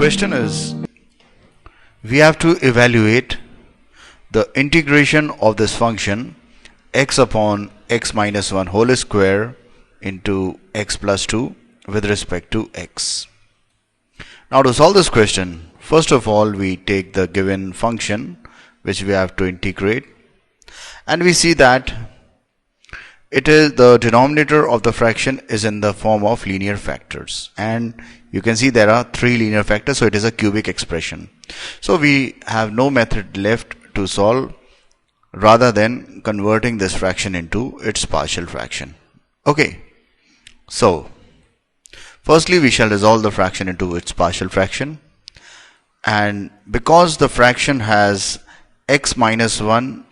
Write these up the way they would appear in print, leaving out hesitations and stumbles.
question is, we have to evaluate the integration of this function x upon x minus 1 whole square into x plus 2 with respect to x. Now to solve this question, first of all we take the given function which we have to integrate, and we see that it is the denominator of the fraction is in the form of linear factors, and you can see there are 3 linear factors, so it is a cubic expression. So we have no method left to solve rather than converting this fraction into its partial fraction. Okay, so firstly we shall resolve the fraction into its partial fraction, and because the fraction has x minus 1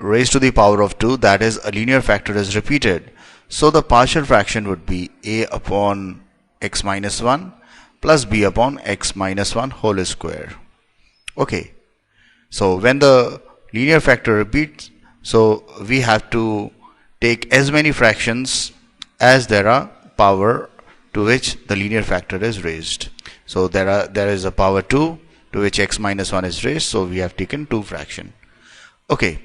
raised to the power of 2, that is a linear factor is repeated, so the partial fraction would be a upon x minus 1 plus b upon x minus 1 whole square. Okay, so when the linear factor repeats, so we have to take as many fractions as there are power to which the linear factor is raised. So there is a power 2 to which x minus 1 is raised, so we have taken 2 fraction. Okay,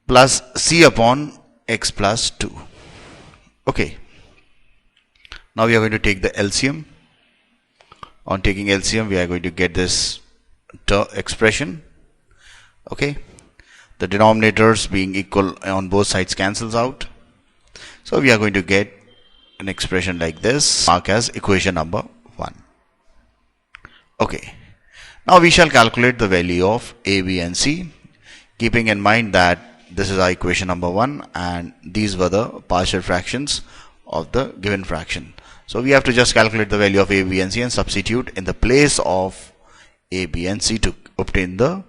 plus c upon x plus 2. Okay, now we are going to take the LCM. On taking LCM, we are going to get this expression. Okay, the denominators being equal on both sides cancels out, so we are going to get an expression like this, marked as equation number 1. Okay, now we shall calculate the value of a, b and c, keeping in mind that this is our equation number 1 and these were the partial fractions of the given fraction. So we have to just calculate the value of a, b and c and substitute in the place of a, b and c to obtain the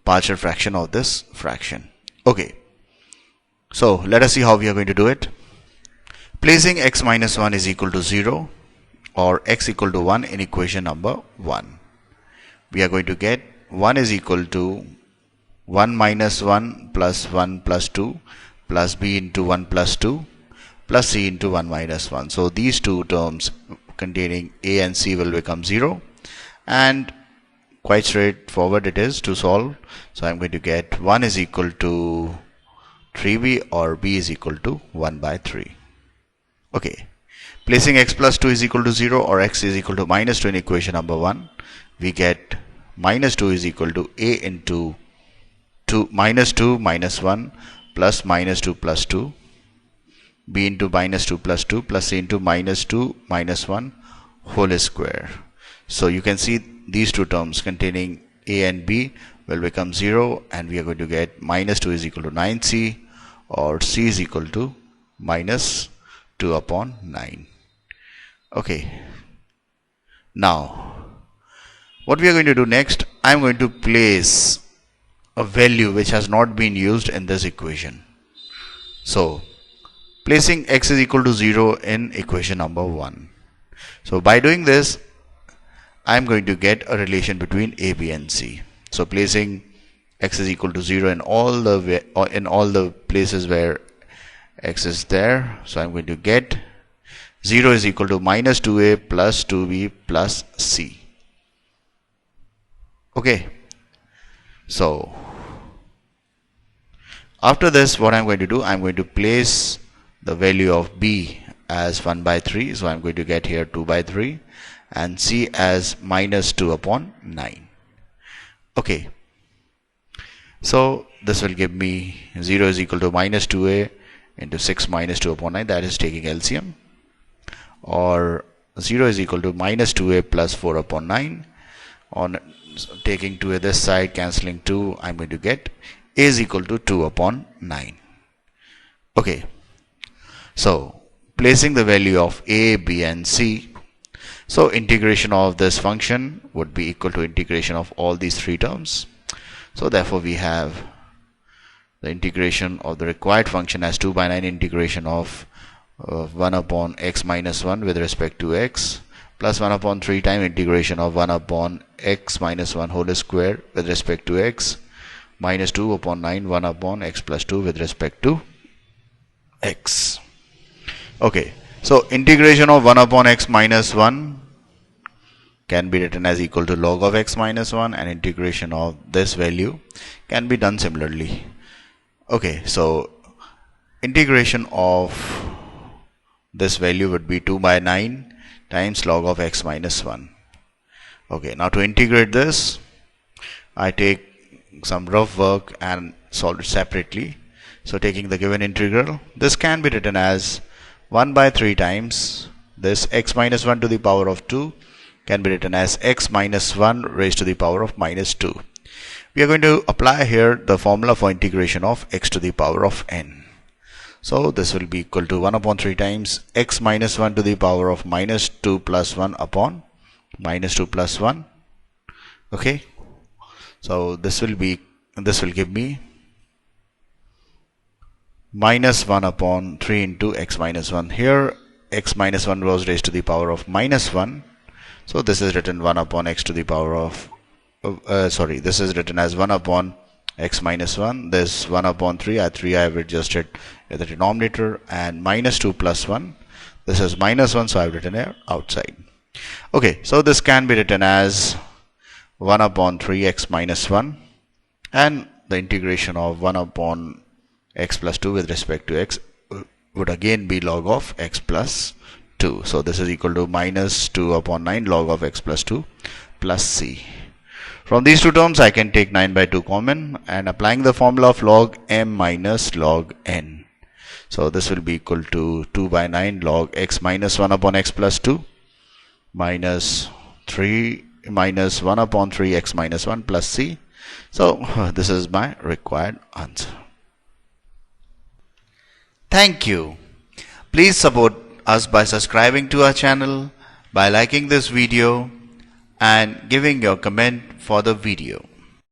partial fraction of this fraction. Okay, so let us see how we are going to do it. Placing x minus 1 is equal to 0 or x equal to 1 in equation number 1, we are going to get 1 is equal to 1 minus 1 plus 1 plus 2 plus b into 1 plus 2 plus c into 1 minus 1. So these two terms containing a and c will become 0, and quite straightforward it is to solve. So I'm going to get 1 is equal to 3b or b is equal to 1 by 3. Okay, placing x plus 2 is equal to 0 or x is equal to minus 2 in equation number 1, we get minus 2 is equal to a into minus 2 minus 1 plus minus 2 plus 2, b into minus 2 plus 2 plus c into minus 2 minus 1 whole square. So you can see these two terms containing a and b will become 0, and we are going to get minus 2 is equal to 9c or c is equal to minus 2 upon 9. Okay, now what we are going to do next, I am going to place a value which has not been used in this equation. So placing x is equal to 0 in equation number 1. So by doing this, I am going to get a relation between a, b and c. So placing x is equal to 0 in all the places where x is there, so I am going to get 0 is equal to minus 2a plus 2b plus c. Okay, so after this what I am going to do, I am going to place the value of b as 1 by 3, so I am going to get here 2 by 3, and c as minus 2 upon 9. Okay, so this will give me 0 is equal to minus 2a into 6 minus 2 upon 9, that is taking LCM, or 0 is equal to minus 2a plus 4 upon 9. On taking 2a this side, cancelling 2, I am going to get a is equal to 2 upon 9. Okay, so placing the value of a, b and c, so integration of this function would be equal to integration of all these 3 terms. So therefore we have the integration of the required function as 2 by 9 integration of 1 upon x minus 1 with respect to x plus 1 upon 3 time integration of 1 upon x minus 1 whole square with respect to x minus 2 upon 9 1 upon x plus 2 with respect to x. Okay, so integration of 1 upon x minus 1 can be written as equal to log of x minus 1, and integration of this value can be done similarly. Okay, so integration of this value would be 2 by 9 times log of x minus 1. Okay, now to integrate this, I take some rough work and solve it separately. So taking the given integral, this can be written as 1 by 3 times this x minus 1 to the power of 2 can be written as x minus 1 raised to the power of minus 2. We are going to apply here the formula for integration of x to the power of n. So this will be equal to 1 upon 3 times x minus 1 to the power of minus 2 plus 1 upon minus 2 plus 1. Okay, so this will give me minus 1 upon 3 into x minus 1. Here x minus 1 was raised to the power of minus 1. So this is written 1 upon x to the power of, this is written as 1 upon x minus 1. This 1 upon 3 I have adjusted in the denominator, and minus 2 plus 1. This is minus 1, so I have written here outside. Okay, so this can be written as 1 upon 3x minus 1, and the integration of 1 upon x plus 2 with respect to x would again be log of x plus 2. So this is equal to minus 2 upon 9 log of x plus 2 plus c. From these two terms I can take 9 by 2 common, and applying the formula of log m minus log n. So this will be equal to 2 by 9 log x minus 1 upon x plus 2 minus 1 upon 3 x minus 1 plus c. So this is my required answer. Thank you. Please support us by subscribing to our channel, by liking this video and giving your comment for the video.